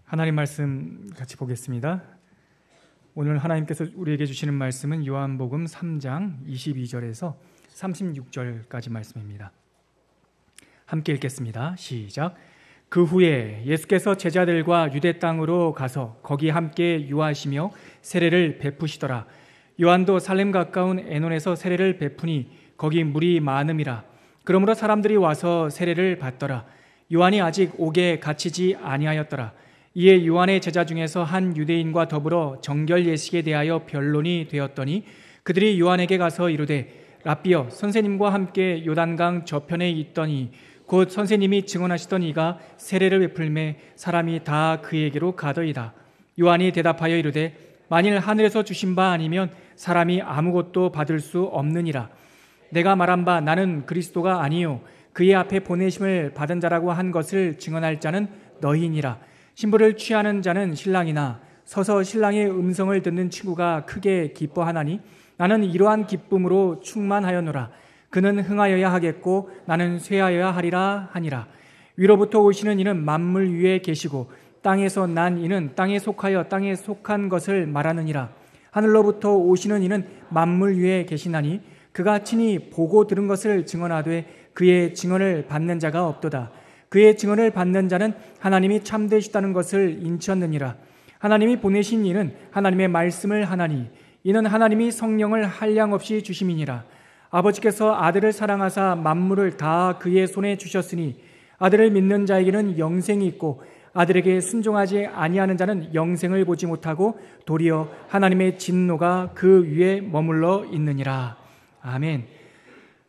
하나님 말씀 같이 보겠습니다. 오늘 하나님께서 우리에게 주시는 말씀은 요한복음 3장 22절에서 36절까지 말씀입니다. 함께 읽겠습니다. 시작. 그 후에 예수께서 제자들과 유대 땅으로 가서 거기 함께 유하시며 세례를 베푸시더라. 요한도 살렘 가까운 에논에서 세례를 베푸니 거기 물이 많음이라. 그러므로 사람들이 와서 세례를 받더라. 요한이 아직 옥에 갇히지 아니하였더라. 이에 요한의 제자 중에서 한 유대인과 더불어 정결 예식에 대하여 변론이 되었더니 그들이 요한에게 가서 이르되 랍비여, 선생님과 함께 요단강 저편에 있더니 곧 선생님이 증언하시던 이가 세례를 베풀매 사람이 다 그에게로 가더이다. 요한이 대답하여 이르되 만일 하늘에서 주신 바 아니면 사람이 아무것도 받을 수 없느니라. 내가 말한 바 나는 그리스도가 아니요 그의 앞에 보내심을 받은 자라고 한 것을 증언할 자는 너희니라. 신부를 취하는 자는 신랑이나 서서 신랑의 음성을 듣는 친구가 크게 기뻐하나니 나는 이러한 기쁨으로 충만하였노라. 그는 흥하여야 하겠고 나는 쇠하여야 하리라 하니라. 위로부터 오시는 이는 만물 위에 계시고 땅에서 난 이는 땅에 속하여 땅에 속한 것을 말하느니라. 하늘로부터 오시는 이는 만물 위에 계시나니 그가 친히 보고 들은 것을 증언하되 그의 증언을 받는 자가 없도다. 그의 증언을 받는 자는 하나님이 참되시다는 것을 인치었느니라. 하나님이 보내신 이는 하나님의 말씀을 하나니 이는 하나님이 성령을 한량없이 주심이니라. 아버지께서 아들을 사랑하사 만물을 다 그의 손에 주셨으니 아들을 믿는 자에게는 영생이 있고 아들에게 순종하지 아니하는 자는 영생을 보지 못하고 도리어 하나님의 진노가 그 위에 머물러 있느니라. 아멘.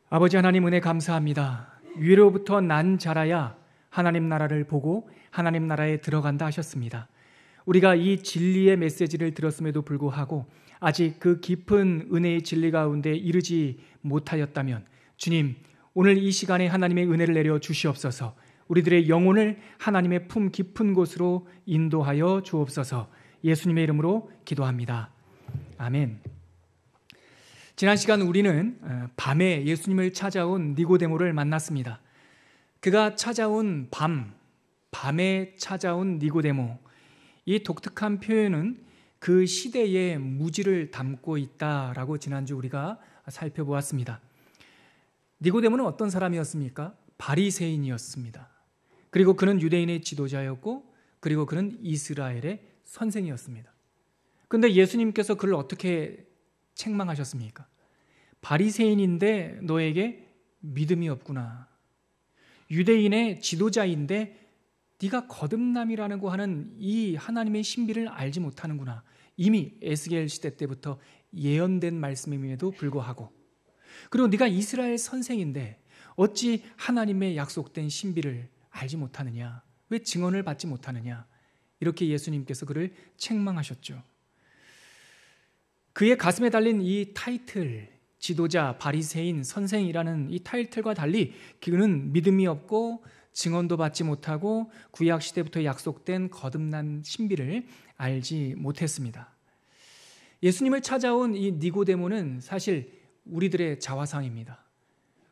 아버지 하나님 은혜 감사합니다. 위로부터 난 자라야 하나님 나라를 보고 하나님 나라에 들어간다 하셨습니다. 우리가 이 진리의 메시지를 들었음에도 불구하고 아직 그 깊은 은혜의 진리 가운데 이르지 못하였다면 주님, 오늘 이 시간에 하나님의 은혜를 내려 주시옵소서. 우리들의 영혼을 하나님의 품 깊은 곳으로 인도하여 주옵소서. 예수님의 이름으로 기도합니다. 아멘. 지난 시간 우리는 밤에 예수님을 찾아온 니고데모를 만났습니다. 그가 찾아온 밤에 찾아온 니고데모, 이 독특한 표현은 그 시대의 무지를 담고 있다라고 지난주 우리가 살펴보았습니다. 니고데모는 어떤 사람이었습니까? 바리새인이었습니다. 그리고 그는 유대인의 지도자였고 그리고 그는 이스라엘의 선생이었습니다. 그런데 예수님께서 그를 어떻게 책망하셨습니까? 바리새인인데 너에게 믿음이 없구나. 유대인의 지도자인데 네가 거듭남이라고 하는 이 하나님의 신비를 알지 못하는구나. 이미 에스겔 시대 때부터 예언된 말씀임에도 불구하고, 그리고 네가 이스라엘 선생인데 어찌 하나님의 약속된 신비를 알지 못하느냐? 왜 증언을 받지 못하느냐? 이렇게 예수님께서 그를 책망하셨죠. 그의 가슴에 달린 이 타이틀, 지도자, 바리새인, 선생이라는 이 타이틀과 달리 그는 믿음이 없고 증언도 받지 못하고 구약 시대부터 약속된 거듭난 신비를 알지 못했습니다. 예수님을 찾아온 이 니고데모는 사실 우리들의 자화상입니다.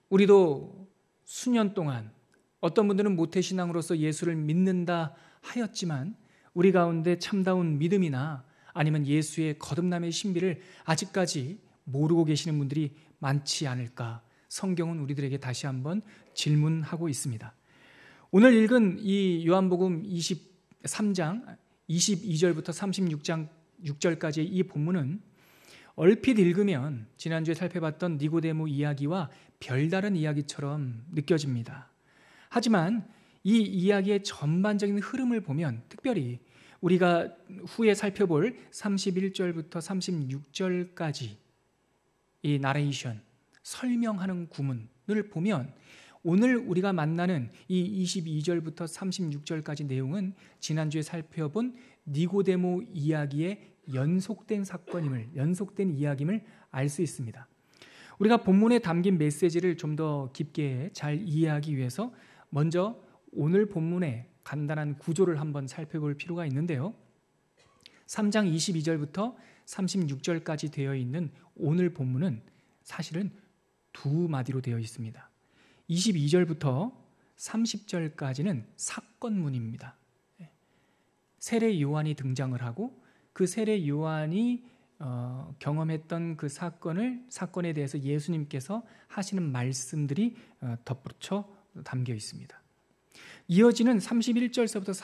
우리도 수년 동안 어떤 분들은 모태신앙으로서 예수를 믿는다 하였지만 우리 가운데 참다운 믿음이나 아니면 예수의 거듭남의 신비를 아직까지 모르고 계시는 분들이 많지 않을까, 성경은 우리들에게 다시 한번 질문하고 있습니다. 오늘 읽은 이 요한복음 23장 22절부터 36장 6절까지의 이 본문은 얼핏 읽으면 지난주에 살펴봤던 니고데모 이야기와 별다른 이야기처럼 느껴집니다. 하지만 이 이야기의 전반적인 흐름을 보면, 특별히 우리가 후에 살펴볼 31절부터 36절까지 이 나레이션, 설명하는 구문을 보면 오늘 우리가 만나는 이 22절부터 36절까지 내용은 지난주에 살펴본 니고데모 이야기의 연속된 사건임을, 연속된 이야기임을 알 수 있습니다. 우리가 본문에 담긴 메시지를 좀 더 깊게 잘 이해하기 위해서 먼저 오늘 본문의 간단한 구조를 한번 살펴볼 필요가 있는데요. 3장 22절부터 36절까지 되어 있는 오늘 본문은 사실은 두 마디로 되어 있습니다. 22절부터 30절까지는 사건문입니다. 세례 요한이 등장을 하고 그 세례 요한이 경험했던 그 사건에 대해서 예수님께서 하시는 말씀들이 덧붙여 담겨 있습니다. 이어지는 31절서부터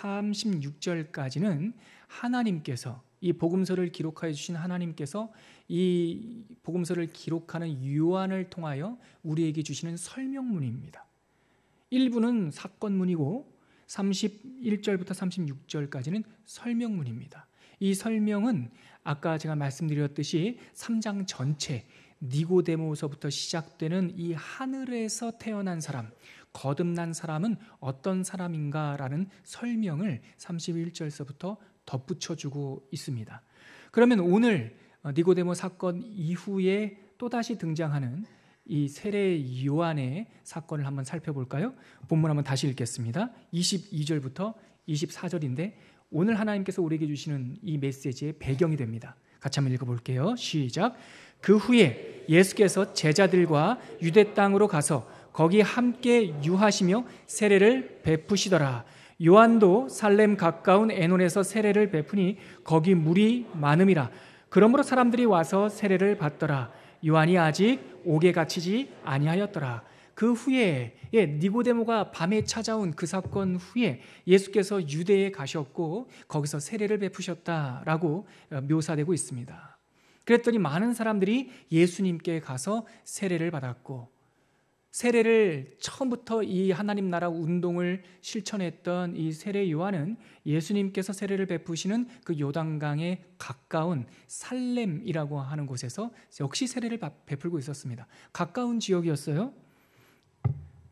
36절까지는 하나님께서 이 복음서를 기록하여 주신 하나님께서 이 복음서를 기록하는 요한을 통하여 우리에게 주시는 설명문입니다. 일부는 사건문이고 31절부터 36절까지는 설명문입니다. 이 설명은 아까 제가 말씀드렸듯이 3장 전체 니고데모서부터 시작되는 이 하늘에서 태어난 사람, 거듭난 사람은 어떤 사람인가라는 설명을 31절서부터 덧붙여주고 있습니다. 그러면 오늘 니고데모 사건 이후에 또다시 등장하는 이 세례 요한의 사건을 한번 살펴볼까요? 본문 한번 다시 읽겠습니다. 22절부터 24절인데 오늘 하나님께서 우리에게 주시는 이 메시지의 배경이 됩니다. 같이 한번 읽어볼게요. 시작. 그 후에 예수께서 제자들과 유대 땅으로 가서 거기 함께 유하시며 세례를 베푸시더라. 요한도 살렘 가까운 에논에서 세례를 베푸니 거기 물이 많음이라. 그러므로 사람들이 와서 세례를 받더라. 요한이 아직 옥에 갇히지 아니하였더라. 그 후에 니고데모가 밤에 찾아온 그 사건 후에 예수께서 유대에 가셨고 거기서 세례를 베푸셨다라고 묘사되고 있습니다. 그랬더니 많은 사람들이 예수님께 가서 세례를 받았고, 세례를 처음부터 이 하나님 나라 운동을 실천했던 이 세례 요한은 예수님께서 세례를 베푸시는 그 요단강에 가까운 살렘이라고 하는 곳에서 역시 세례를 베풀고 있었습니다. 가까운 지역이었어요.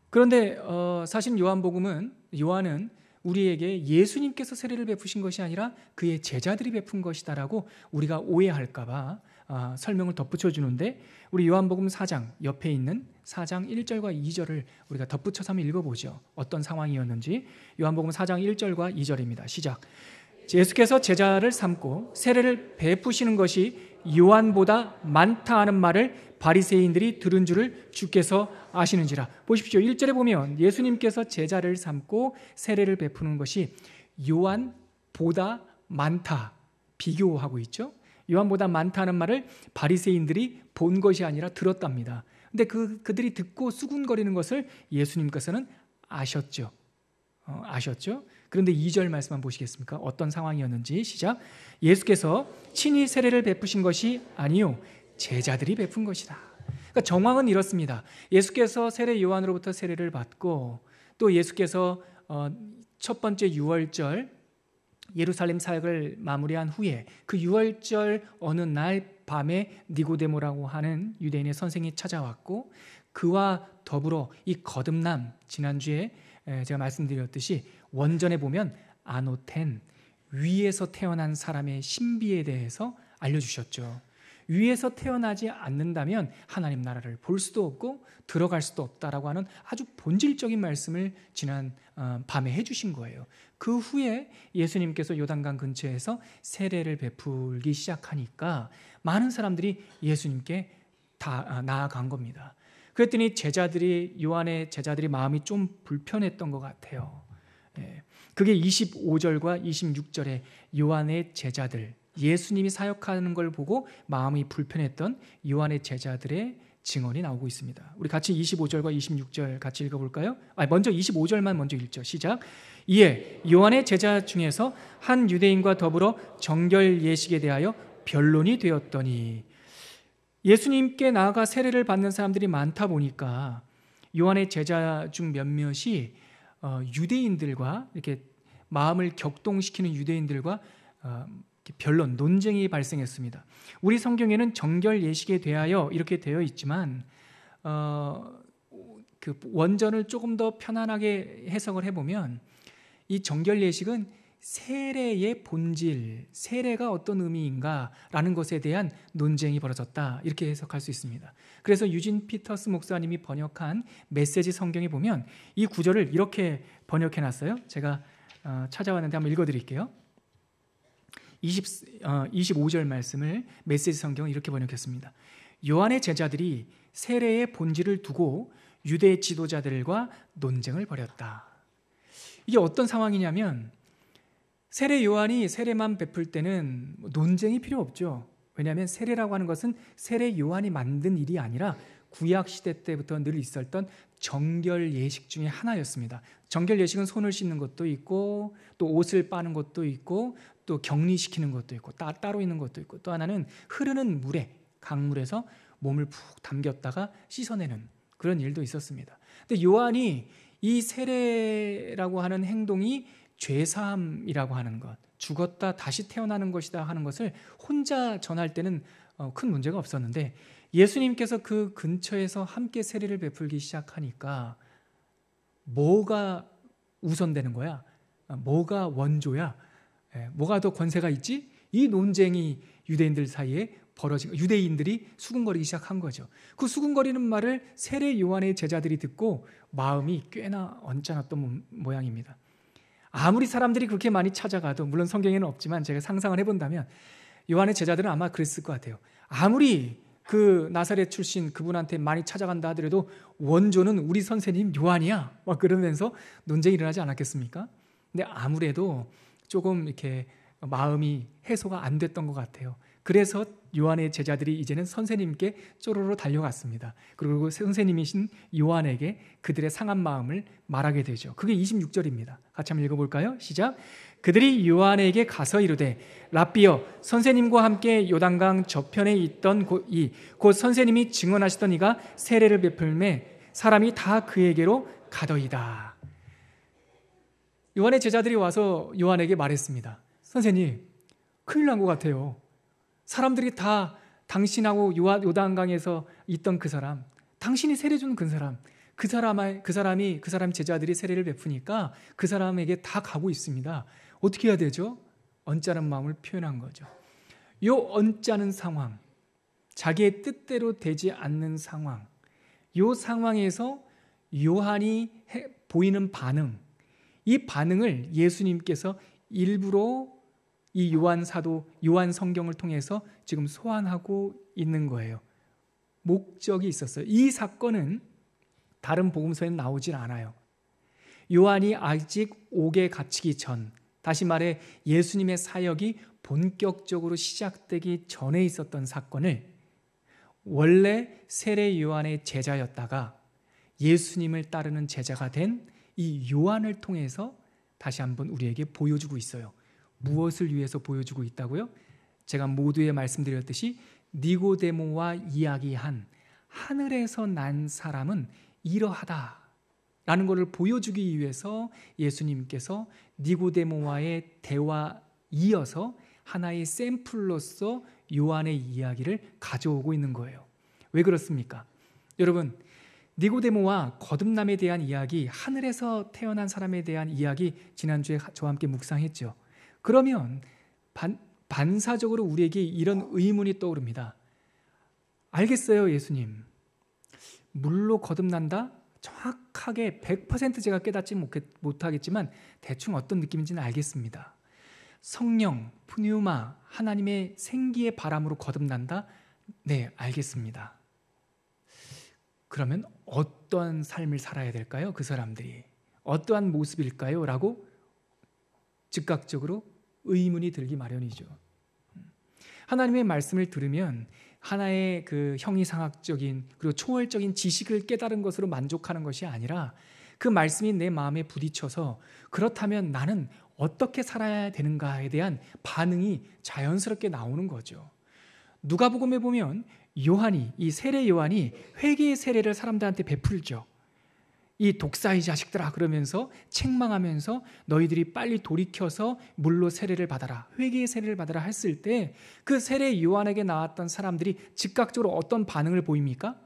그런데 사실 요한은 우리에게 예수님께서 세례를 베푸신 것이 아니라 그의 제자들이 베푼 것이다라고 우리가 오해할까 봐 설명을 덧붙여 주는데, 우리 요한복음 4장 옆에 있는 4장 1절과 2절을 우리가 덧붙여서 한번 읽어보죠. 어떤 상황이었는지. 요한복음 4장 1절과 2절입니다. 시작. 예수께서 제자를 삼고 세례를 베푸시는 것이 요한보다 많다 하는 말을 바리새인들이 들은 줄을 주께서 아시는지라. 보십시오. 1절에 보면 예수님께서 제자를 삼고 세례를 베푸는 것이 요한보다 많다 비교하고 있죠. 요한보다 많다는 말을 바리새인들이 본 것이 아니라 들었답니다. 근데 그들이 듣고 수군거리는 것을 예수님께서는 아셨죠. 그런데 2절 말씀만 보시겠습니까? 어떤 상황이었는지. 시작. 예수께서 친히 세례를 베푸신 것이 아니요 제자들이 베푼 것이다. 그러니까 정황은 이렇습니다. 예수께서 세례 요한으로부터 세례를 받고 또 예수께서 첫 번째 유월절 예루살렘 사역을 마무리한 후에 그 유월절 어느 날 밤에 니고데모라고 하는 유대인의 선생이 찾아왔고, 그와 더불어 이 거듭남, 지난주에 제가 말씀드렸듯이 원전에 보면 아노텐, 위에서 태어난 사람의 신비에 대해서 알려주셨죠. 위에서 태어나지 않는다면 하나님 나라를 볼 수도 없고 들어갈 수도 없다라고 하는 아주 본질적인 말씀을 지난 밤에 해주신 거예요. 그 후에 예수님께서 요단강 근처에서 세례를 베풀기 시작하니까 많은 사람들이 예수님께 다 나아간 겁니다. 그랬더니 요한의 제자들이 마음이 좀 불편했던 것 같아요. 그게 25절과 26절에 요한의 제자들, 예수님이 사역하는 걸 보고 마음이 불편했던 요한의 제자들의 증언이 나오고 있습니다. 우리 같이 25절과 26절 같이 읽어볼까요? 먼저 25절만 먼저 읽죠. 시작. 이에 요한의 제자 중에서 한 유대인과 더불어 정결 예식에 대하여 변론이 되었더니, 예수님께 나아가 세례를 받는 사람들이 많다 보니까 요한의 제자 중 몇몇이 유대인들과 이렇게 마음을 격동시키는 유대인들과 변론, 논쟁이 발생했습니다. 우리 성경에는 정결 예식에 대하여 이렇게 되어 있지만 그 원전을 조금 더 편안하게 해석을 해보면 이 정결 예식은 세례의 본질, 세례가 어떤 의미인가라는 것에 대한 논쟁이 벌어졌다, 이렇게 해석할 수 있습니다. 그래서 유진 피터스 목사님이 번역한 메시지 성경에 보면 이 구절을 이렇게 번역해놨어요. 제가 찾아왔는데 한번 읽어드릴게요. 25절 말씀을 메시지 성경은 이렇게 번역했습니다. 요한의 제자들이 세례의 본질을 두고 유대 지도자들과 논쟁을 벌였다. 이게 어떤 상황이냐면 세례 요한이 세례만 베풀 때는 논쟁이 필요 없죠. 왜냐하면 세례라고 하는 것은 세례 요한이 만든 일이 아니라 구약 시대 때부터 늘 있었던 정결 예식 중에 하나였습니다. 정결 예식은 손을 씻는 것도 있고 또 옷을 빠는 것도 있고 또 격리시키는 것도 있고 따로 있는 것도 있고 또 하나는 흐르는 물에 강물에서 몸을 푹 담겼다가 씻어내는 그런 일도 있었습니다. 근데 요한이 이 세례라고 하는 행동이 죄사함이라고 하는 것, 죽었다 다시 태어나는 것이다 하는 것을 혼자 전할 때는 큰 문제가 없었는데 예수님께서 그 근처에서 함께 세례를 베풀기 시작하니까 뭐가 우선되는 거야? 뭐가 원조야? 뭐가 더 권세가 있지? 이 논쟁이 유대인들 사이에 벌어지고 유대인들이 수군거리기 시작한 거죠. 그 수군거리는 말을 세례 요한의 제자들이 듣고 마음이 꽤나 언짢았던 모양입니다. 아무리 사람들이 그렇게 많이 찾아가도, 물론 성경에는 없지만 제가 상상을 해본다면 요한의 제자들은 아마 그랬을 것 같아요. 아무리 그 나사렛 출신 그분한테 많이 찾아간다 하더라도 원조는 우리 선생님 요한이야 막 그러면서 논쟁이 일어나지 않았겠습니까? 근데 아무래도 조금 이렇게 마음이 해소가 안 됐던 것 같아요. 그래서 요한의 제자들이 이제는 선생님께 쪼로로 달려갔습니다. 그리고 선생님이신 요한에게 그들의 상한 마음을 말하게 되죠. 그게 26절입니다. 같이 한번 읽어볼까요? 시작. 그들이 요한에게 가서 이르되 랍비여, 선생님과 함께 요단강 저편에 있던 곧 선생님이 증언하시던 이가 세례를 베풀매 사람이 다 그에게로 가더이다. 요한의 제자들이 와서 요한에게 말했습니다. 선생님, 큰일 난 것 같아요. 사람들이 다 당신하고 요단강에서 있던 그 사람, 당신이 세례 준 그 사람, 그 사람 제자들이 세례를 베푸니까 그 사람에게 다 가고 있습니다. 어떻게 해야 되죠? 언짢은 마음을 표현한 거죠. 요 언짢은 상황, 자기의 뜻대로 되지 않는 상황, 요 상황에서 요한이 보이는 반응, 이 반응을 예수님께서 일부러 이 요한 성경을 통해서 지금 소환하고 있는 거예요. 목적이 있었어요. 이 사건은 다른 복음서에는 나오질 않아요. 요한이 아직 옥에 갇히기 전, 다시 말해 예수님의 사역이 본격적으로 시작되기 전에 있었던 사건을 원래 세례 요한의 제자였다가 예수님을 따르는 제자가 된 이 요한을 통해서 다시 한번 우리에게 보여주고 있어요. 무엇을 위해서 보여주고 있다고요? 제가 모두에 말씀드렸듯이 니고데모와 이야기한 하늘에서 난 사람은 이러하다라는 것을 보여주기 위해서 예수님께서 니고데모와의 대화 이어서 하나의 샘플로서 요한의 이야기를 가져오고 있는 거예요. 왜 그렇습니까? 여러분, 니고데모와 거듭남에 대한 이야기, 하늘에서 태어난 사람에 대한 이야기 지난주에 저와 함께 묵상했죠. 그러면 반사적으로 우리에게 이런 의문이 떠오릅니다. 알겠어요, 예수님. 물로 거듭난다? 정확하게 100% 제가 깨닫지 못하겠지만 대충 어떤 느낌인지는 알겠습니다. 성령, 푸뉴마, 하나님의 생기의 바람으로 거듭난다? 네, 알겠습니다. 그러면 어떠한 삶을 살아야 될까요? 그 사람들이 어떠한 모습일까요? 라고 즉각적으로 의문이 들기 마련이죠. 하나님의 말씀을 들으면 하나의 그 형이상학적인 그리고 초월적인 지식을 깨달은 것으로 만족하는 것이 아니라 그 말씀이 내 마음에 부딪혀서 그렇다면 나는 어떻게 살아야 되는가에 대한 반응이 자연스럽게 나오는 거죠. 누가복음에 보면 요한이, 이 세례 요한이 회개의 세례를 사람들한테 베풀죠. 이 독사의 자식들아 그러면서 책망하면서 너희들이 빨리 돌이켜서 물로 세례를 받아라, 회개의 세례를 받아라 했을 때 그 세례 요한에게 나왔던 사람들이 즉각적으로 어떤 반응을 보입니까?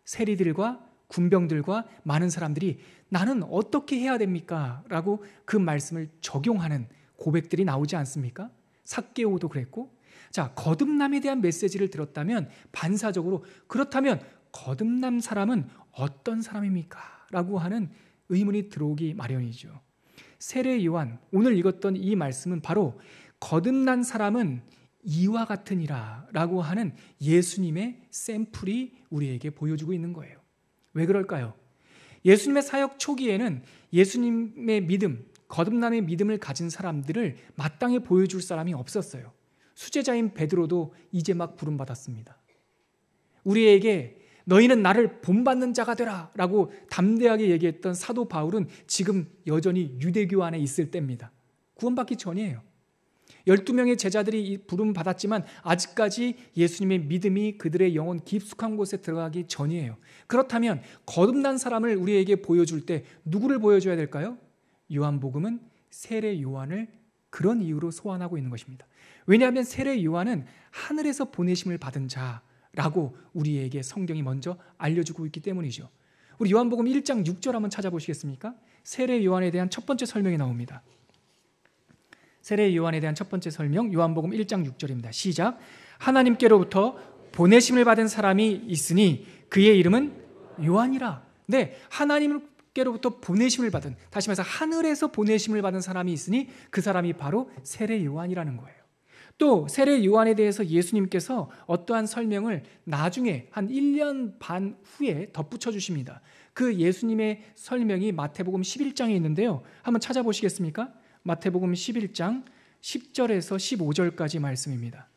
세리들과 군병들과 많은 사람들이 나는 어떻게 해야 됩니까? 라고 그 말씀을 적용하는 고백들이 나오지 않습니까? 삭개오도 그랬고, 자, 거듭남에 대한 메시지를 들었다면 반사적으로 그렇다면 거듭남 사람은 어떤 사람입니까? 라고 하는 의문이 들어오기 마련이죠. 세례 요한, 오늘 읽었던 이 말씀은 바로 거듭난 사람은 이와 같으니라 라고 하는 예수님의 샘플이 우리에게 보여주고 있는 거예요. 왜 그럴까요? 예수님의 사역 초기에는 예수님의 믿음, 거듭남의 믿음을 가진 사람들을 마땅히 보여줄 사람이 없었어요. 수제자인 베드로도 이제 막 부름받았습니다. 우리에게 너희는 나를 본받는 자가 되라 라고 담대하게 얘기했던 사도 바울은 지금 여전히 유대교 안에 있을 때입니다. 구원받기 전이에요. 12명의 제자들이 부름받았지만 아직까지 예수님의 믿음이 그들의 영혼 깊숙한 곳에 들어가기 전이에요. 그렇다면 거듭난 사람을 우리에게 보여줄 때 누구를 보여줘야 될까요? 요한복음은 세례 요한을 그런 이유로 소환하고 있는 것입니다. 왜냐하면 세례 요한은 하늘에서 보내심을 받은 자라고 우리에게 성경이 먼저 알려주고 있기 때문이죠. 우리 요한복음 1장 6절 한번 찾아보시겠습니까? 세례 요한에 대한 첫 번째 설명이 나옵니다. 세례 요한에 대한 첫 번째 설명, 요한복음 1장 6절입니다. 시작. 하나님께로부터 보내심을 받은 사람이 있으니 그의 이름은 요한이라. 네, 하나님께로부터 보내심을 받은, 다시 말해서 하늘에서 보내심을 받은 사람이 있으니 그 사람이 바로 세례 요한이라는 거예요. 또 세례 요한에 대해서 예수님께서 어떠한 설명을 나중에 한 1년 반 후에 덧붙여 주십니다. 그 예수님의 설명이 마태복음 11장에 있는데요. 한번 찾아보시겠습니까? 마태복음 11장 10절에서 15절까지 말씀입니다.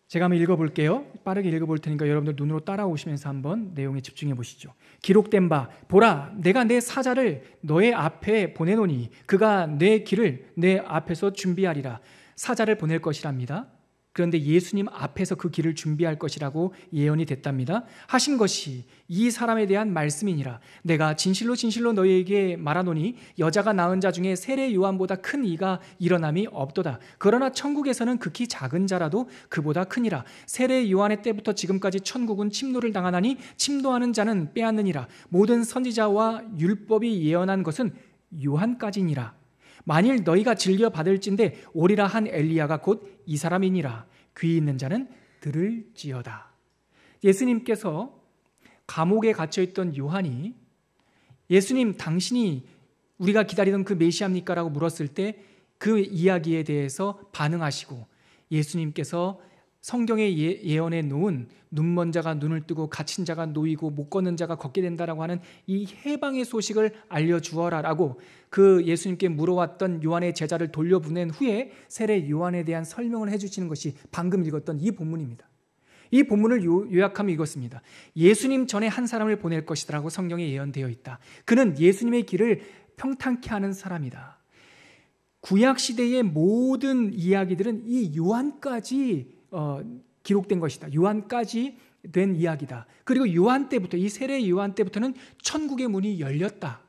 제가 한번 읽어볼게요. 빠르게 읽어볼 테니까 여러분들 눈으로 따라오시면서 한번 내용에 집중해 보시죠. 기록된 바 보라 내가 내 사자를 너의 앞에 보내노니 그가 내 길을 내 앞에서 준비하리라. 사자를 보낼 것이랍니다. 그런데 예수님 앞에서 그 길을 준비할 것이라고 예언이 됐답니다. 하신 것이 이 사람에 대한 말씀이니라. 내가 진실로 진실로 너희에게 말하노니 여자가 낳은 자 중에 세례 요한보다 큰 이가 일어남이 없도다. 그러나 천국에서는 극히 작은 자라도 그보다 크니라. 세례 요한의 때부터 지금까지 천국은 침노를 당하나니 침노하는 자는 빼앗느니라. 모든 선지자와 율법이 예언한 것은 요한까지니라. 만일 너희가 즐겨 받을진대 오리라 한 엘리야가 곧 이 사람이니라. 귀 있는 자는 들을지어다. 예수님께서 감옥에 갇혀있던 요한이 예수님 당신이 우리가 기다리던 그 메시아입니까? 라고 물었을 때 그 이야기에 대해서 반응하시고 예수님께서 성경에 예언해 놓은 눈먼 자가 눈을 뜨고 갇힌 자가 놓이고 못 걷는 자가 걷게 된다라고 하는 이 해방의 소식을 알려주어라라고 그 예수님께 물어왔던 요한의 제자를 돌려보낸 후에 세례 요한에 대한 설명을 해주시는 것이 방금 읽었던 이 본문입니다. 이 본문을 요약하면 이것입니다. 예수님 전에 한 사람을 보낼 것이라고 성경에 예언되어 있다. 그는 예수님의 길을 평탄케 하는 사람이다. 구약시대의 모든 이야기들은 이 요한까지 기록된 것이다. 요한까지 된 이야기다. 그리고 요한 때부터, 이 세례 요한 때부터는 천국의 문이 열렸다.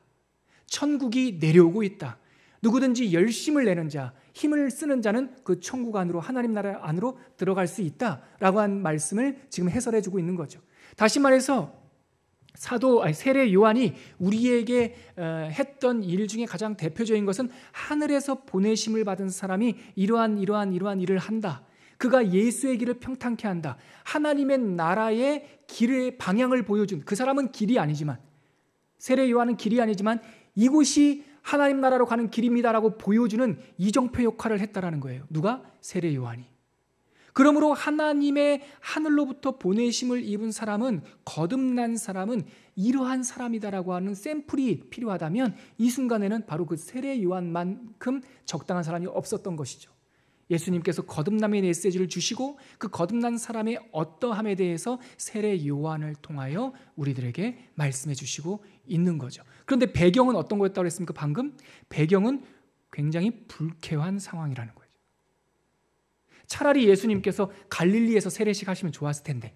천국이 내려오고 있다. 누구든지 열심을 내는 자, 힘을 쓰는 자는 그 천국 안으로, 하나님 나라 안으로 들어갈 수 있다라고 한 말씀을 지금 해설해 주고 있는 거죠. 다시 말해서 세례 요한이 우리에게 했던 일 중에 가장 대표적인 것은 하늘에서 보내심을 받은 사람이 이러한 일을 한다. 그가 예수의 길을 평탄케 한다. 하나님의 나라의 길의 방향을 보여준, 그 사람은 길이 아니지만, 세례 요한은 길이 아니지만 이곳이 하나님 나라로 가는 길입니다라고 보여주는 이정표 역할을 했다라는 거예요. 누가? 세례 요한이. 그러므로 하나님의 하늘로부터 보내심을 입은 사람은, 거듭난 사람은 이러한 사람이다라고 하는 샘플이 필요하다면 이 순간에는 바로 그 세례 요한만큼 적당한 사람이 없었던 것이죠. 예수님께서 거듭남의 메시지를 주시고 그 거듭난 사람의 어떠함에 대해서 세례 요한을 통하여 우리들에게 말씀해 주시고 있는 거죠. 그런데 배경은 어떤 거였다고 했습니까? 방금 배경은 굉장히 불쾌한 상황이라는 거죠. 차라리 예수님께서 갈릴리에서 세례식 하시면 좋았을 텐데,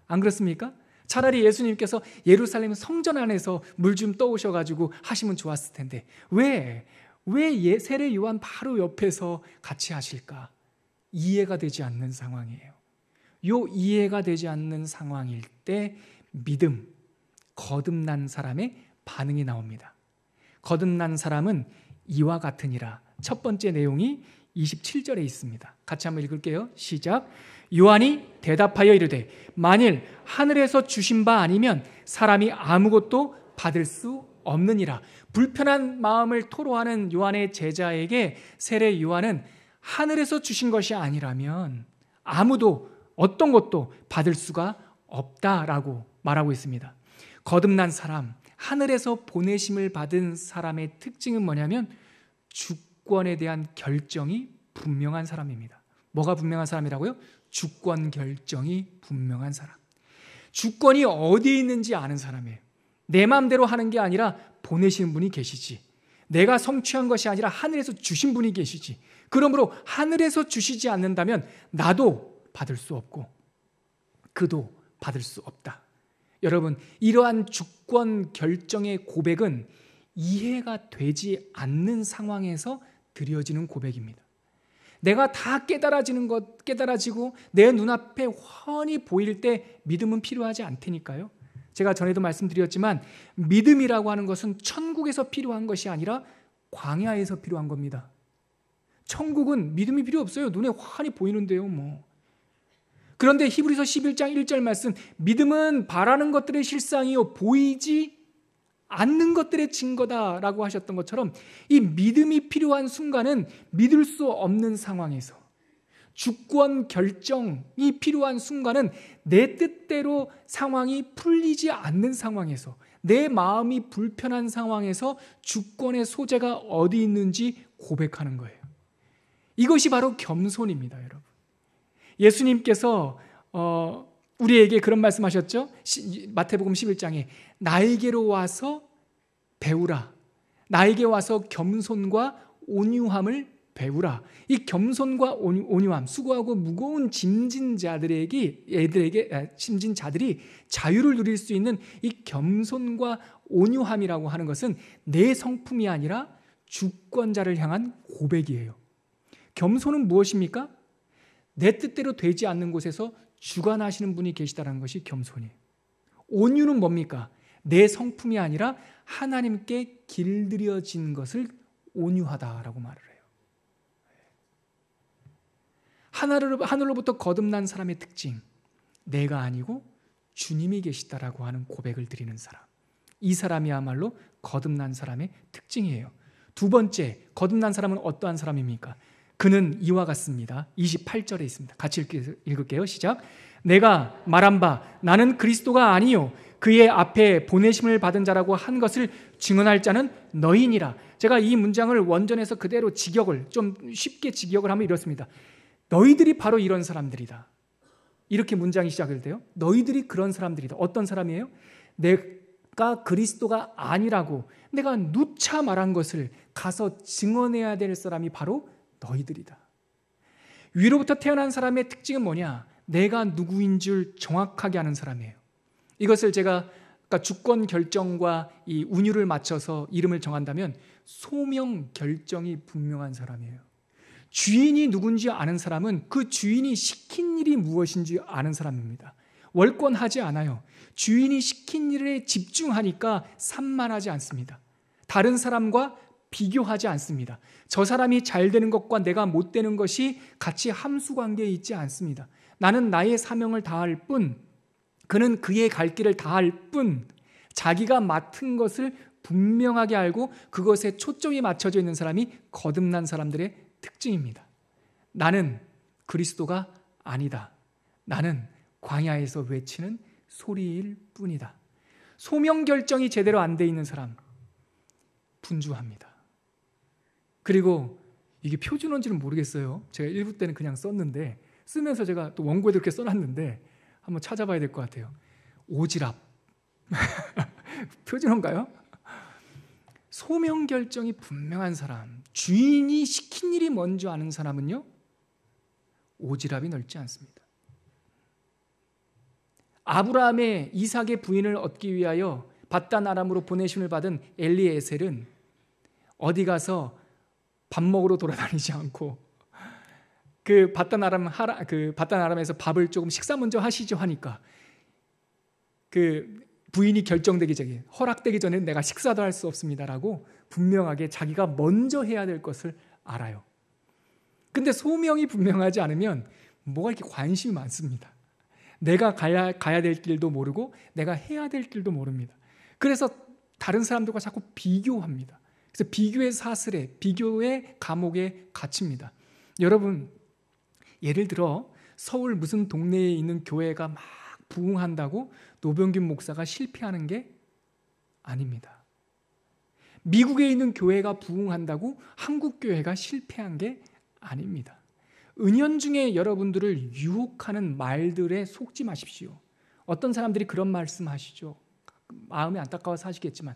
안 그렇습니까? 차라리 예수님께서 예루살렘 성전 안에서 물 좀 떠오셔가지고 하시면 좋았을 텐데 왜 세례 요한 바로 옆에서 같이 하실까? 이해가 되지 않는 상황이에요. 요 이해가 되지 않는 상황일 때 믿음, 거듭난 사람의 반응이 나옵니다. 거듭난 사람은 이와 같으니라. 첫 번째 내용이 27절에 있습니다. 같이 한번 읽을게요. 시작. 요한이 대답하여 이르되 만일 하늘에서 주신 바 아니면 사람이 아무것도 받을 수 없느니라. 불편한 마음을 토로하는 요한의 제자에게 세례 요한은 하늘에서 주신 것이 아니라면 아무도 어떤 것도 받을 수가 없다라고 말하고 있습니다. 거듭난 사람, 하늘에서 보내심을 받은 사람의 특징은 뭐냐면 주권에 대한 결정이 분명한 사람입니다. 뭐가 분명한 사람이라고요? 주권 결정이 분명한 사람. 주권이 어디에 있는지 아는 사람이에요. 내 마음대로 하는 게 아니라 보내시는 분이 계시지. 내가 성취한 것이 아니라 하늘에서 주신 분이 계시지. 그러므로 하늘에서 주시지 않는다면 나도 받을 수 없고 그도 받을 수 없다. 여러분, 이러한 주권 결정의 고백은 이해가 되지 않는 상황에서 드려지는 고백입니다. 내가 다 깨달아지고 내 눈앞에 훤히 보일 때 믿음은 필요하지 않다니까요. 제가 전에도 말씀드렸지만 믿음이라고 하는 것은 천국에서 필요한 것이 아니라 광야에서 필요한 겁니다. 천국은 믿음이 필요 없어요. 눈에 훤히 보이는데요. 그런데 히브리서 11장 1절 말씀, 믿음은 바라는 것들의 실상이요 보이지 않는 것들의 증거다라고 하셨던 것처럼 이 믿음이 필요한 순간은 믿을 수 없는 상황에서, 주권 결정이 필요한 순간은 내 뜻대로 상황이 풀리지 않는 상황에서, 내 마음이 불편한 상황에서 주권의 소재가 어디 있는지 고백하는 거예요. 이것이 바로 겸손입니다, 여러분. 예수님께서 우리에게 그런 말씀하셨죠. 마태복음 11장에 나에게로 와서 배우라. 나에게 와서 겸손과 온유함을 배우라. 이 겸손과 온유함, 수고하고 무거운 짐진 자들이 자유를 누릴 수 있는 이 겸손과 온유함이라고 하는 것은 내 성품이 아니라 주권자를 향한 고백이에요. 겸손은 무엇입니까? 내 뜻대로 되지 않는 곳에서 주관하시는 분이 계시다는 것이 겸손이에요. 온유는 뭡니까? 내 성품이 아니라 하나님께 길들여진 것을 온유하다라고 말을 해요. 하늘로부터 거듭난 사람의 특징, 내가 아니고 주님이 계시다라고 하는 고백을 드리는 사람, 이 사람이야말로 거듭난 사람의 특징이에요. 두 번째, 거듭난 사람은 어떠한 사람입니까? 그는 이와 같습니다. 28절에 있습니다. 같이 읽을게요. 시작. 내가 말한 바 나는 그리스도가 아니요 그의 앞에 보내심을 받은 자라고 한 것을 증언할 자는 너희니라. 제가 이 문장을 원전에서 그대로 좀 쉽게 직역을 하면 이렇습니다. 너희들이 바로 이런 사람들이다. 이렇게 문장이 시작을 돼요. 너희들이 그런 사람들이다. 어떤 사람이에요? 내가 그리스도가 아니라고 내가 누차 말한 것을 가서 증언해야 될 사람이 바로 너희들이다. 위로부터 태어난 사람의 특징은 뭐냐? 내가 누구인 줄 정확하게 아는 사람이에요. 이것을 제가 주권 결정과 이 운율을 맞춰서 이름을 정한다면 소명 결정이 분명한 사람이에요. 주인이 누군지 아는 사람은 그 주인이 시킨 일이 무엇인지 아는 사람입니다. 월권하지 않아요. 주인이 시킨 일에 집중하니까 산만하지 않습니다. 다른 사람과 비교하지 않습니다. 저 사람이 잘 되는 것과 내가 못 되는 것이 같이 함수관계에 있지 않습니다. 나는 나의 사명을 다할 뿐, 그는 그의 갈 길을 다할 뿐, 자기가 맡은 것을 분명하게 알고 그것에 초점이 맞춰져 있는 사람이 거듭난 사람들의 특징입니다. 나는 그리스도가 아니다. 나는 광야에서 외치는 소리일 뿐이다. 소명 결정이 제대로 안 돼 있는 사람, 분주합니다. 그리고 이게 표준어인지는 모르겠어요. 제가 일부 때는 그냥 썼는데 쓰면서 제가 또 원고에도 이렇게 써놨는데 한번 찾아봐야 될 것 같아요. 오지랖. 표준어인가요? 소명 결정이 분명한 사람, 주인이 시킨 일이 뭔지 아는 사람은요, 오지랖이 넓지 않습니다. 아브라함의 이삭의 부인을 얻기 위하여 밧단 아람으로 보내심을 받은 엘리에셀은 어디 가서 밥 먹으러 돌아다니지 않고 그 밧단 아람에서 밥을 조금 식사 먼저 하시죠 하니까 그 부인이 결정되기 전에, 허락되기 전에 내가 식사도 할 수 없습니다라고 분명하게 자기가 먼저 해야 될 것을 알아요. 근데 소명이 분명하지 않으면 뭐가 이렇게 관심이 많습니다. 내가 가야 될 길도 모르고 내가 해야 될 길도 모릅니다. 그래서 다른 사람들과 자꾸 비교합니다. 그래서 비교의 사슬에, 비교의 감옥에 갇힙니다. 여러분, 예를 들어 서울 무슨 동네에 있는 교회가 막 부흥한다고 노병균 목사가 실패하는 게 아닙니다. 미국에 있는 교회가 부흥한다고 한국 교회가 실패한 게 아닙니다. 은연중에 여러분들을 유혹하는 말들에 속지 마십시오. 어떤 사람들이 그런 말씀하시죠. 마음이 안타까워서 하시겠지만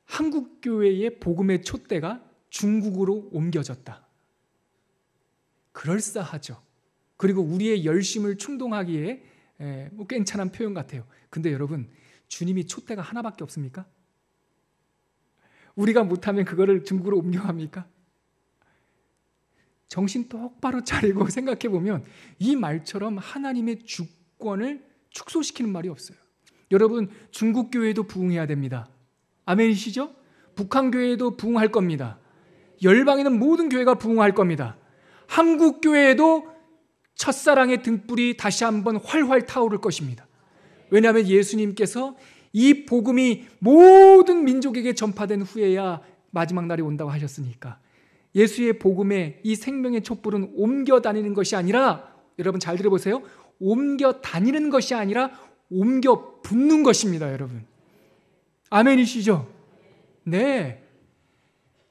한국 교회의 복음의 촛대가 중국으로 옮겨졌다. 그럴싸하죠. 그리고 우리의 열심을 충동하기에 뭐 괜찮은 표현 같아요. 근데 여러분, 주님이 촛대가 하나밖에 없습니까? 우리가 못하면 그거를 중국으로 옮겨갑니까? 정신 똑바로 차리고 생각해 보면 이 말처럼 하나님의 주권을 축소시키는 말이 없어요. 여러분, 중국 교회도 부흥해야 됩니다. 아멘이시죠? 북한 교회도 부흥할 겁니다. 열방에 있는 모든 교회가 부흥할 겁니다. 한국 교회에도 첫사랑의 등불이 다시 한번 활활 타오를 것입니다. 왜냐하면 예수님께서 이 복음이 모든 민족에게 전파된 후에야 마지막 날이 온다고 하셨으니까 예수의 복음에 이 생명의 촛불은 옮겨 다니는 것이 아니라, 여러분 잘 들어보세요, 옮겨 다니는 것이 아니라 옮겨 붙는 것입니다. 여러분 아멘이시죠? 네,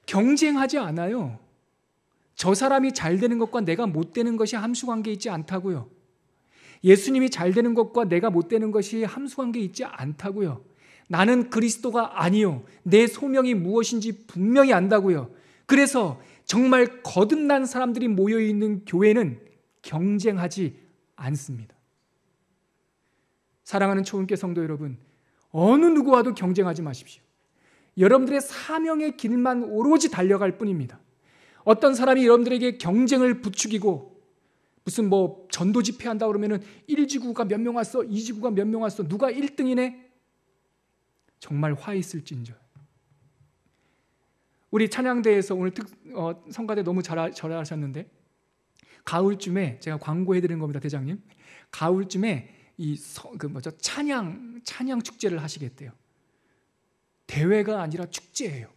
경쟁하지 않아요. 저 사람이 잘 되는 것과 내가 못 되는 것이 함수관계에 있지 않다고요. 예수님이 잘 되는 것과 내가 못 되는 것이 함수관계에 있지 않다고요. 나는 그리스도가 아니요, 내 소명이 무엇인지 분명히 안다고요. 그래서 정말 거듭난 사람들이 모여있는 교회는 경쟁하지 않습니다. 사랑하는 초은교 성도 여러분, 어느 누구와도 경쟁하지 마십시오. 여러분들의 사명의 길만 오로지 달려갈 뿐입니다. 어떤 사람이 여러분들에게 경쟁을 부추기고 무슨 뭐 전도 집회한다 그러면은 1지구가 몇 명 왔어, 2지구가 몇 명 왔어, 누가 1등이네? 정말 화 있을진저. 우리 찬양대에서 오늘 성가대 너무 잘하셨는데, 가을쯤에 제가 광고해드리는 겁니다, 대장님. 가을쯤에 찬양 축제를 하시겠대요. 대회가 아니라 축제예요.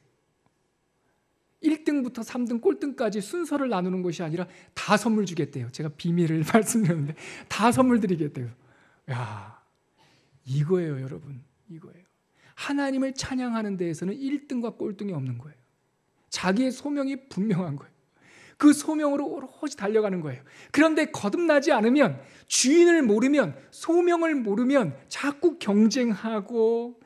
1등부터 3등 꼴등까지 순서를 나누는 것이 아니라 다 선물 주겠대요. 제가 비밀을 말씀드렸는데 다 선물 드리겠대요. 야, 이거예요, 여러분. 이거예요. 하나님을 찬양하는 데에서는 1등과 꼴등이 없는 거예요. 자기의 소명이 분명한 거예요. 그 소명으로 오로지 달려가는 거예요. 그런데 거듭나지 않으면, 주인을 모르면, 소명을 모르면 자꾸 경쟁하고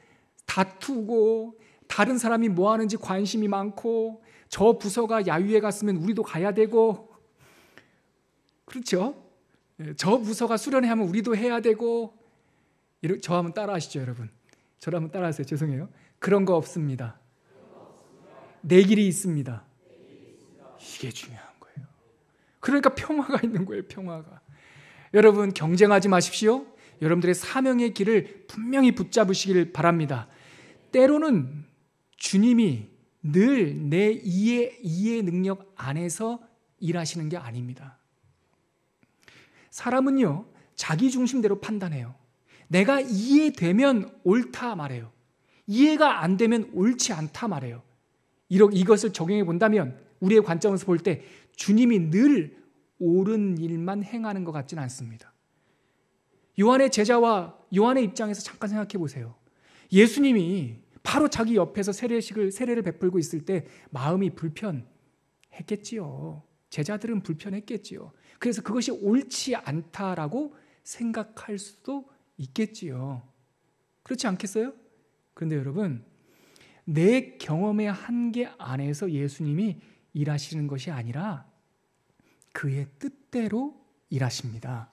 다투고, 다른 사람이 뭐 하는지 관심이 많고, 저 부서가 야유회 갔으면 우리도 가야 되고, 그렇죠? 저 부서가 수련회 하면 우리도 해야 되고, 저 한번 따라 하시죠, 여러분. 저를 한번 따라 하세요. 죄송해요. 그런 거 없습니다. 내 길이 있습니다. 이게 중요한 거예요. 그러니까 평화가 있는 거예요, 평화가. 여러분, 경쟁하지 마십시오. 여러분들의 사명의 길을 분명히 붙잡으시길 바랍니다. 때로는 주님이 늘 내 이해 능력 안에서 일하시는 게 아닙니다. 사람은요, 자기 중심대로 판단해요. 내가 이해되면 옳다 말해요. 이해가 안 되면 옳지 않다 말해요. 이것을 적용해 본다면 우리의 관점에서 볼 때 주님이 늘 옳은 일만 행하는 것 같지는 않습니다. 요한의 제자와 요한의 입장에서 잠깐 생각해 보세요. 예수님이 바로 자기 옆에서 세례를 베풀고 있을 때 마음이 불편했겠지요. 제자들은 불편했겠지요. 그래서 그것이 옳지 않다라고 생각할 수도 있겠지요. 그렇지 않겠어요? 그런데 여러분, 내 경험의 한계 안에서 예수님이 일하시는 것이 아니라 그의 뜻대로 일하십니다.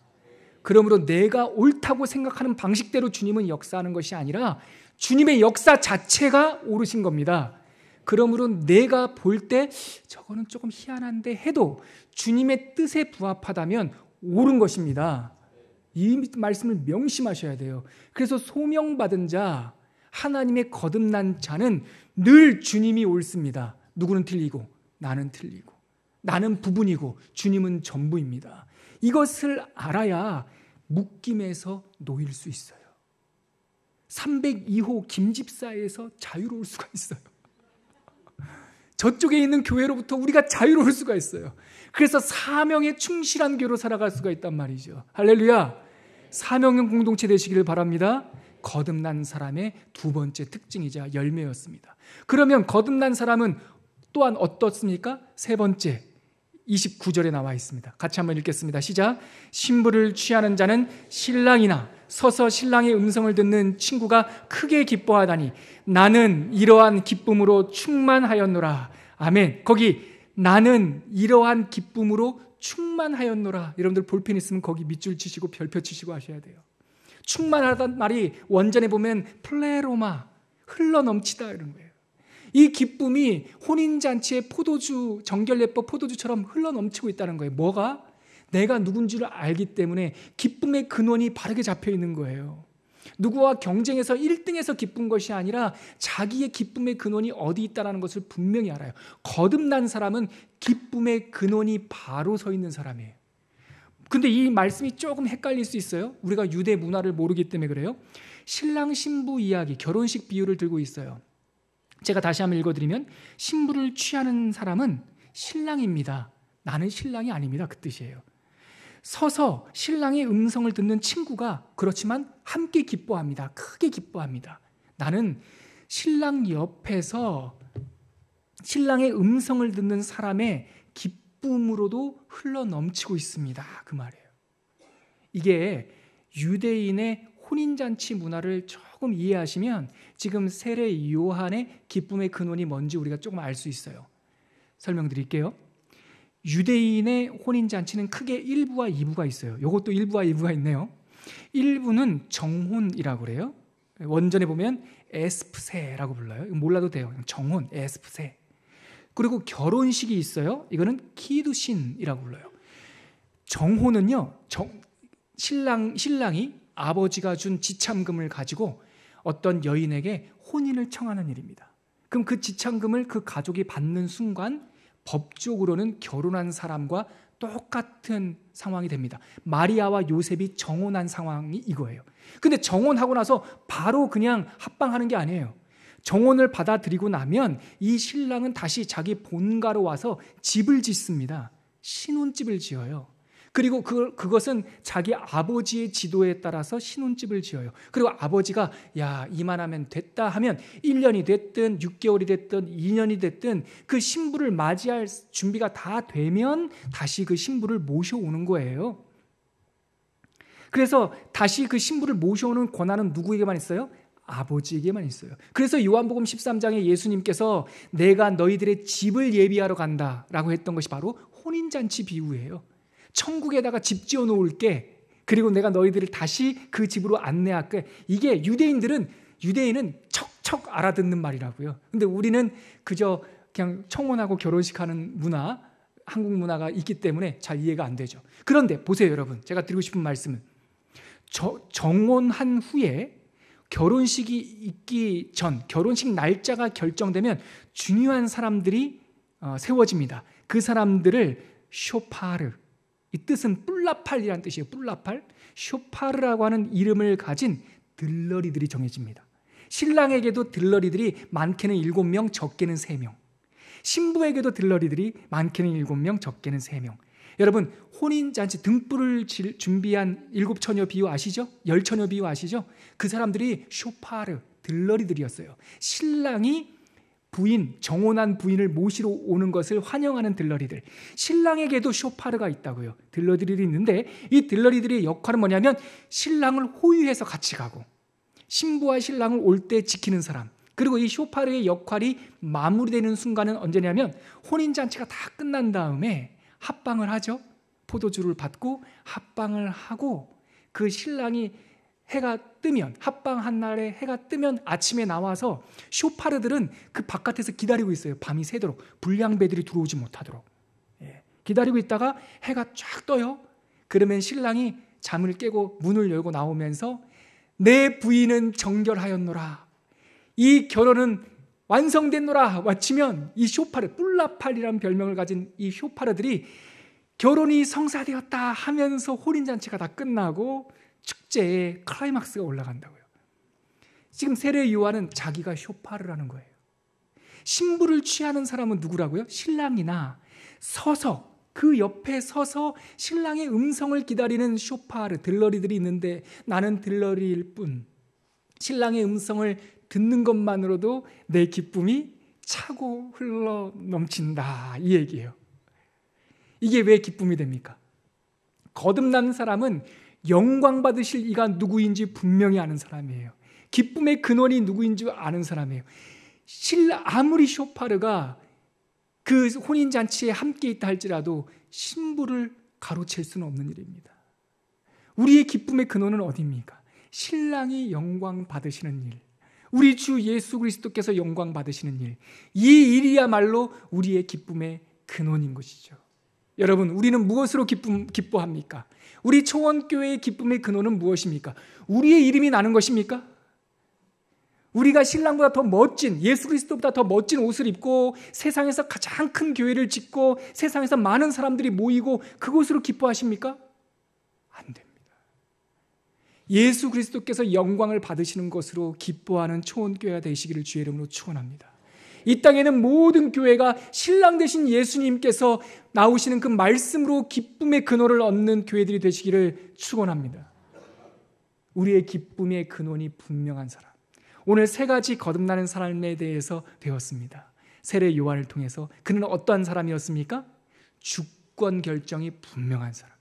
그러므로 내가 옳다고 생각하는 방식대로 주님은 역사하는 것이 아니라 주님의 역사 자체가 옳으신 겁니다. 그러므로 내가 볼 때 저거는 조금 희한한데 해도 주님의 뜻에 부합하다면 옳은 것입니다. 이 말씀을 명심하셔야 돼요. 그래서 소명받은 자, 하나님의 거듭난 자는 늘 주님이 옳습니다. 누구는 틀리고 나는 틀리고, 나는 부분이고 주님은 전부입니다. 이것을 알아야 묶임에서 놓일 수 있어요. 302호 김집사에서 자유로울 수가 있어요. 저쪽에 있는 교회로부터 우리가 자유로울 수가 있어요. 그래서 사명에 충실한 교회로 살아갈 수가 있단 말이죠. 할렐루야. 사명형 공동체 되시기를 바랍니다. 거듭난 사람의 두 번째 특징이자 열매였습니다. 그러면 거듭난 사람은 또한 어떻습니까? 세 번째, 29절에 나와 있습니다. 같이 한번 읽겠습니다. 시작. 신부를 취하는 자는 신랑이나 서서 신랑의 음성을 듣는 친구가 크게 기뻐하다니 나는 이러한 기쁨으로 충만하였노라. 아멘. 거기 나는 이러한 기쁨으로 충만하였노라. 여러분들 볼펜 있으면 거기 밑줄 치시고 별표 치시고 하셔야 돼요. 충만하다는 말이 원전에 보면 플레로마, 흘러넘치다 이런 거예요. 이 기쁨이 혼인잔치의 포도주, 정결례법 포도주처럼 흘러넘치고 있다는 거예요. 뭐가? 내가 누군지를 알기 때문에 기쁨의 근원이 바르게 잡혀 있는 거예요. 누구와 경쟁해서 1등해서 기쁜 것이 아니라 자기의 기쁨의 근원이 어디 있다는 것을 분명히 알아요. 거듭난 사람은 기쁨의 근원이 바로 서 있는 사람이에요. 근데 이 말씀이 조금 헷갈릴 수 있어요. 우리가 유대 문화를 모르기 때문에 그래요. 신랑 신부 이야기, 결혼식 비유를 들고 있어요. 제가 다시 한번 읽어드리면 신부를 취하는 사람은 신랑입니다. 나는 신랑이 아닙니다. 그 뜻이에요. 서서 신랑의 음성을 듣는 친구가 그렇지만 함께 기뻐합니다. 크게 기뻐합니다. 나는 신랑 옆에서 신랑의 음성을 듣는 사람의 기쁨으로도 흘러넘치고 있습니다. 그 말이에요. 이게 유대인의 혼인잔치 문화를 조금 이해하시면 지금 세례 요한의 기쁨의 근원이 뭔지 우리가 조금 알 수 있어요. 설명드릴게요. 유대인의 혼인잔치는 크게 1부와 2부가 있어요. 이것도 1부와 2부가 있네요. 1부는 정혼이라고 그래요. 원전에 보면 에스프세라고 불러요. 몰라도 돼요. 그냥 정혼, 에스프세. 그리고 결혼식이 있어요. 이거는 키두신이라고 불러요. 정혼은요, 신랑이 아버지가 준 지참금을 가지고 어떤 여인에게 혼인을 청하는 일입니다. 그럼 그 지참금을 그 가족이 받는 순간 법적으로는 결혼한 사람과 똑같은 상황이 됩니다. 마리아와 요셉이 정혼한 상황이 이거예요. 근데 정혼하고 나서 바로 그냥 합방하는 게 아니에요. 정혼을 받아들이고 나면 이 신랑은 다시 자기 본가로 와서 집을 짓습니다. 신혼집을 지어요. 그리고 그것은 자기 아버지의 지도에 따라서 신혼집을 지어요. 그리고 아버지가 야 이만하면 됐다 하면 1년이 됐든 6개월이 됐든 2년이 됐든 그 신부를 맞이할 준비가 다 되면 다시 그 신부를 모셔오는 거예요. 그래서 다시 그 신부를 모셔오는 권한은 누구에게만 있어요? 아버지에게만 있어요. 그래서 요한복음 13장에 예수님께서 내가 너희들의 집을 예비하러 간다라고 했던 것이 바로 혼인잔치 비유예요. 천국에다가 집 지어 놓을게. 그리고 내가 너희들을 다시 그 집으로 안내할게. 이게 유대인은 척척 알아듣는 말이라고요. 근데 우리는 그저 그냥 청혼하고 결혼식하는 문화, 한국 문화가 있기 때문에 잘 이해가 안 되죠. 그런데 보세요, 여러분. 제가 드리고 싶은 말씀은 정혼한 후에 결혼식이 있기 전, 결혼식 날짜가 결정되면 중요한 사람들이 세워집니다. 그 사람들을 쇼파르, 이 뜻은 뿔라팔이라는 뜻이에요. 뿔라팔. 쇼파르라고 하는 이름을 가진 들러리들이 정해집니다. 신랑에게도 들러리들이 많게는 7명, 적게는 3명. 신부에게도 들러리들이 많게는 7명, 적게는 3명. 여러분, 혼인잔치 등불을 준비한 7처녀 비유 아시죠? 10처녀 비유 아시죠? 그 사람들이 쇼파르, 들러리들이었어요. 신랑이 정혼한 부인을 모시러 오는 것을 환영하는 들러리들. 신랑에게도 쇼파르가 있다고요. 들러리들이 있는데 이 들러리들의 역할은 뭐냐면 신랑을 호위해서 같이 가고 신부와 신랑을 올 때 지키는 사람. 그리고 이 쇼파르의 역할이 마무리되는 순간은 언제냐면 혼인잔치가 다 끝난 다음에 합방을 하죠. 포도주를 받고 합방을 하고 그 신랑이 해가 뜨면, 합방한 날에 해가 뜨면 아침에 나와서 쇼파르들은 그 바깥에서 기다리고 있어요. 밤이 새도록, 불량배들이 들어오지 못하도록. 기다리고 있다가 해가 쫙 떠요. 그러면 신랑이 잠을 깨고 문을 열고 나오면서 내 부인은 정결하였노라, 이 결혼은 완성됐노라 외치면 이 쇼파르, 뿔라팔이라는 별명을 가진 이 쇼파르들이 결혼이 성사되었다 하면서 혼인잔치가 다 끝나고 축제의 클라이막스가 올라간다고요. 지금 세례 요한은 자기가 쇼파르라는 거예요. 신부를 취하는 사람은 누구라고요? 신랑이나 서서 그 옆에 서서 신랑의 음성을 기다리는 쇼파르, 들러리들이 있는데 나는 들러리일 뿐. 신랑의 음성을 듣는 것만으로도 내 기쁨이 차고 흘러 넘친다, 이 얘기예요. 이게 왜 기쁨이 됩니까? 거듭난 사람은 영광 받으실 이가 누구인지 분명히 아는 사람이에요. 기쁨의 근원이 누구인지 아는 사람이에요. 아무리 쇼파르가 그 혼인잔치에 함께 있다 할지라도 신부를 가로챌 수는 없는 일입니다. 우리의 기쁨의 근원은 어디입니까? 신랑이 영광 받으시는 일, 우리 주 예수 그리스도께서 영광 받으시는 일, 이 일이야말로 우리의 기쁨의 근원인 것이죠. 여러분, 우리는 무엇으로 기뻐합니까? 우리 초원교회의 기쁨의 근원은 무엇입니까? 우리의 이름이 나는 것입니까? 우리가 신랑보다 더 멋진, 예수 그리스도보다 더 멋진 옷을 입고 세상에서 가장 큰 교회를 짓고 세상에서 많은 사람들이 모이고 그것으로 기뻐하십니까? 안 됩니다. 예수 그리스도께서 영광을 받으시는 것으로 기뻐하는 초원교회가 되시기를 주의 이름으로 축원합니다. 이 땅에는 모든 교회가 신랑 되신 예수님께서 나오시는 그 말씀으로 기쁨의 근원을 얻는 교회들이 되시기를 축원합니다. 우리의 기쁨의 근원이 분명한 사람. 오늘 세 가지 거듭나는 사람에 대해서 배웠습니다. 세례 요한을 통해서 그는 어떠한 사람이었습니까? 주권 결정이 분명한 사람.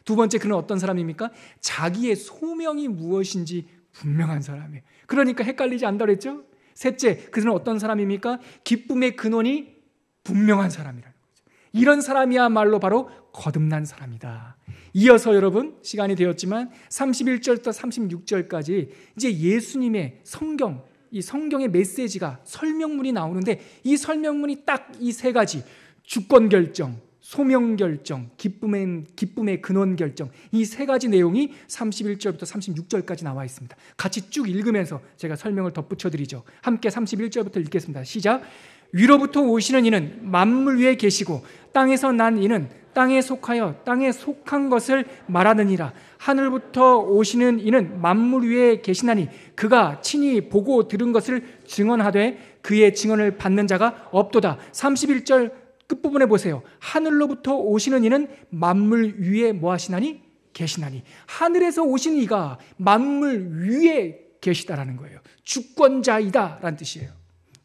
두 번째, 그는 어떤 사람입니까? 자기의 소명이 무엇인지 분명한 사람이에요. 그러니까 헷갈리지 않다 그랬죠? 셋째, 그는 어떤 사람입니까? 기쁨의 근원이 분명한 사람이라는 거죠. 이런 사람이야말로 바로 거듭난 사람이다. 이어서 여러분, 시간이 되었지만 31절부터 36절까지 이제 예수님의 성경, 이 성경의 메시지가 설명문이 나오는데 이 설명문이 딱 이 세 가지, 주권 결정, 소명 결정, 기쁨의 근원 결정, 이 세 가지 내용이 31절부터 36절까지 나와 있습니다. 같이 쭉 읽으면서 제가 설명을 덧붙여 드리죠. 함께 31절부터 읽겠습니다. 시작. 위로부터 오시는 이는 만물 위에 계시고 땅에서 난 이는 땅에 속하여 땅에 속한 것을 말하느니라. 하늘부터 오시는 이는 만물 위에 계시나니 그가 친히 보고 들은 것을 증언하되 그의 증언을 받는 자가 없도다. 31절 끝부분에 보세요. 하늘로부터 오시는 이는 만물 위에 뭐 하시나니? 계시나니. 하늘에서 오신 이가 만물 위에 계시다라는 거예요. 주권자이다 라는 뜻이에요.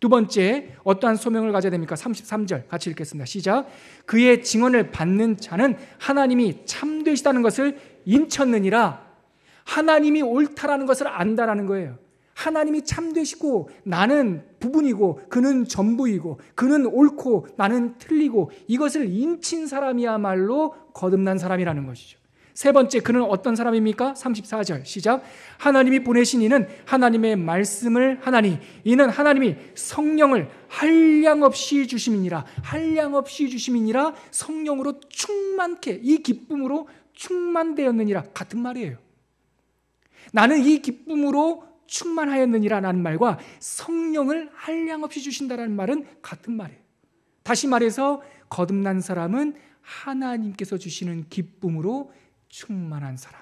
두 번째, 어떠한 소명을 가져야 됩니까? 33절 같이 읽겠습니다. 시작. 그의 증언을 받는 자는 하나님이 참되시다는 것을 인쳤느니라. 하나님이 옳다라는 것을 안다라는 거예요. 하나님이 참되시고 나는 부분이고 그는 전부이고 그는 옳고 나는 틀리고 이것을 인친 사람이야말로 거듭난 사람이라는 것이죠. 세 번째, 그는 어떤 사람입니까? 34절 시작. 하나님이 보내신 이는 하나님의 말씀을 하나니 이는 하나님이 성령을 한량없이 주심이니라. 한량없이 주심이니라. 성령으로 충만케, 이 기쁨으로 충만되었느니라. 같은 말이에요. 나는 이 기쁨으로 충만하였느니라는 말과 성령을 한량없이 주신다는 말은 같은 말이에요. 다시 말해서 거듭난 사람은 하나님께서 주시는 기쁨으로 충만한 사람.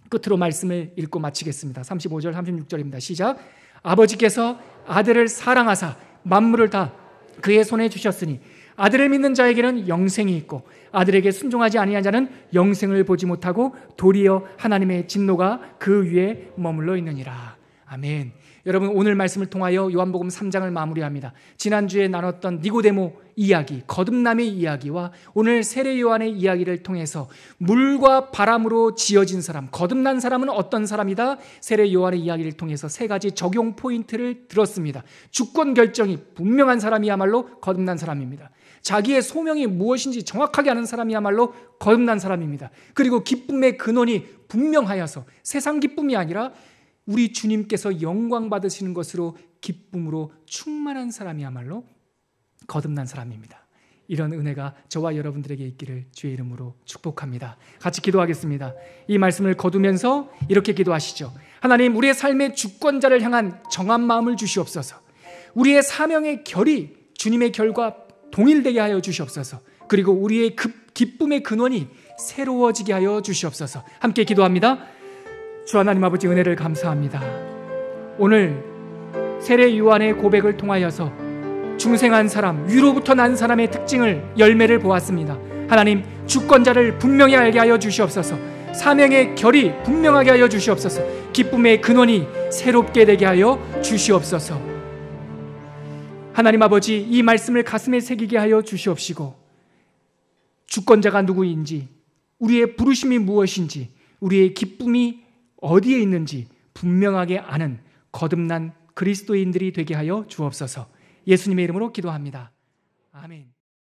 끝으로 말씀을 읽고 마치겠습니다. 35절 36절입니다. 시작. 아버지께서 아들을 사랑하사 만물을 다 그의 손에 주셨으니 아들을 믿는 자에게는 영생이 있고 아들에게 순종하지 아니한 자는 영생을 보지 못하고 도리어 하나님의 진노가 그 위에 머물러 있느니라. 아멘. 여러분, 오늘 말씀을 통하여 요한복음 3장을 마무리합니다. 지난주에 나눴던 니고데모 이야기, 거듭남의 이야기와 오늘 세례 요한의 이야기를 통해서 물과 바람으로 지어진 사람, 거듭난 사람은 어떤 사람이다? 세례 요한의 이야기를 통해서 세 가지 적용 포인트를 들었습니다. 주권 결정이 분명한 사람이야말로 거듭난 사람입니다. 자기의 소명이 무엇인지 정확하게 아는 사람이야말로 거듭난 사람입니다. 그리고 기쁨의 근원이 분명하여서 세상 기쁨이 아니라 우리 주님께서 영광 받으시는 것으로 기쁨으로 충만한 사람이야말로 거듭난 사람입니다. 이런 은혜가 저와 여러분들에게 있기를 주의 이름으로 축복합니다. 같이 기도하겠습니다. 이 말씀을 거두면서 이렇게 기도하시죠. 하나님, 우리의 삶의 주권자를 향한 정한 마음을 주시옵소서. 우리의 사명의 결이 주님의 결과 동일되게 하여 주시옵소서. 그리고 우리의 기쁨의 근원이 새로워지게 하여 주시옵소서. 함께 기도합니다. 주 하나님 아버지, 은혜를 감사합니다. 오늘 세례 요한의 고백을 통하여서 중생한 사람, 위로부터 난 사람의 특징을, 열매를 보았습니다. 하나님, 주권자를 분명히 알게 하여 주시옵소서. 사명의 결이 분명하게 하여 주시옵소서. 기쁨의 근원이 새롭게 되게 하여 주시옵소서. 하나님 아버지, 이 말씀을 가슴에 새기게 하여 주시옵시고, 주권자가 누구인지, 우리의 부르심이 무엇인지, 우리의 기쁨이 어디에 있는지 분명하게 아는 거듭난 그리스도인들이 되게 하여 주옵소서. 예수님의 이름으로 기도합니다. 아멘.